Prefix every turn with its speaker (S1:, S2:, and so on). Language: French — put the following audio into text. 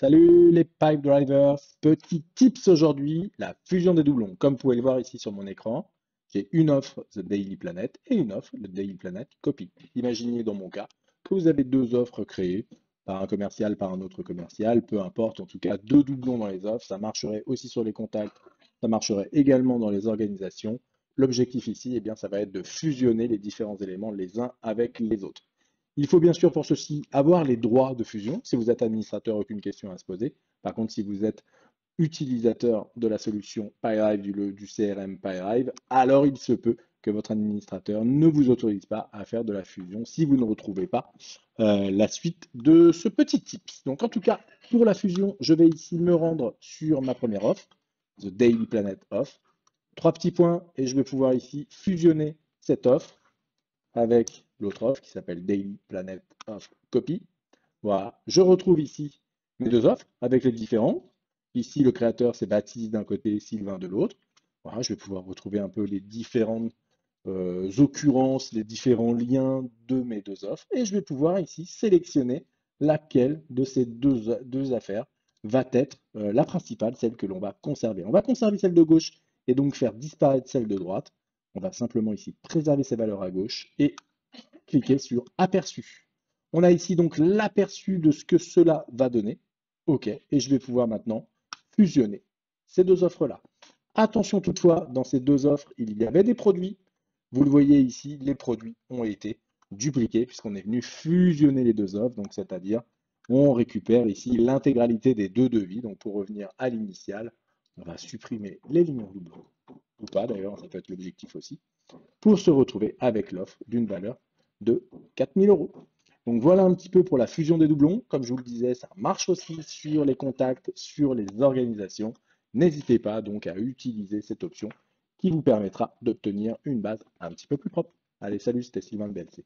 S1: Salut les pipe drivers, petit tips aujourd'hui, la fusion des doublons. Comme vous pouvez le voir ici sur mon écran, j'ai une offre The Daily Planet et une offre le Daily Planet Copy. Imaginez dans mon cas que vous avez deux offres créées par un commercial, par un autre commercial, peu importe, en tout cas deux doublons dans les offres, ça marcherait aussi sur les contacts, ça marcherait également dans les organisations. L'objectif ici, eh bien, ça va être de fusionner les différents éléments les uns avec les autres. Il faut bien sûr pour ceci avoir les droits de fusion. Si vous êtes administrateur, aucune question à se poser. Par contre, si vous êtes utilisateur de la solution PyDrive, du CRM PyDrive, alors il se peut que votre administrateur ne vous autorise pas à faire de la fusion si vous ne retrouvez pas la suite de ce petit tips. Donc en tout cas, pour la fusion, je vais ici me rendre sur ma première offre, The Daily Planet Off. Trois petits points et je vais pouvoir ici fusionner cette offre avec l'autre offre qui s'appelle Daily Planet Offre Copy. Voilà, je retrouve ici mes deux offres avec les différents. Ici, le créateur, c'est Baptiste d'un côté, Sylvain de l'autre. Voilà, je vais pouvoir retrouver un peu les différentes occurrences, les différents liens de mes deux offres. Et je vais pouvoir ici sélectionner laquelle de ces deux affaires va être la principale, celle que l'on va conserver. On va conserver celle de gauche et donc faire disparaître celle de droite. On va simplement ici préserver ces valeurs à gauche et cliquer sur Aperçu. On a ici donc l'aperçu de ce que cela va donner. OK, et je vais pouvoir maintenant fusionner ces deux offres-là. Attention toutefois, dans ces deux offres, il y avait des produits. Vous le voyez ici, les produits ont été dupliqués puisqu'on est venu fusionner les deux offres, donc c'est-à-dire on récupère ici l'intégralité des deux devis. Donc pour revenir à l'initial, on va supprimer les lignes en doublon, ou pas d'ailleurs, ça peut être l'objectif aussi, pour se retrouver avec l'offre d'une valeur de 4000 euros. Donc voilà un petit peu pour la fusion des doublons. Comme je vous le disais, ça marche aussi sur les contacts, sur les organisations. N'hésitez pas donc à utiliser cette option qui vous permettra d'obtenir une base un petit peu plus propre. Allez, salut, c'était Sylvain de BLC.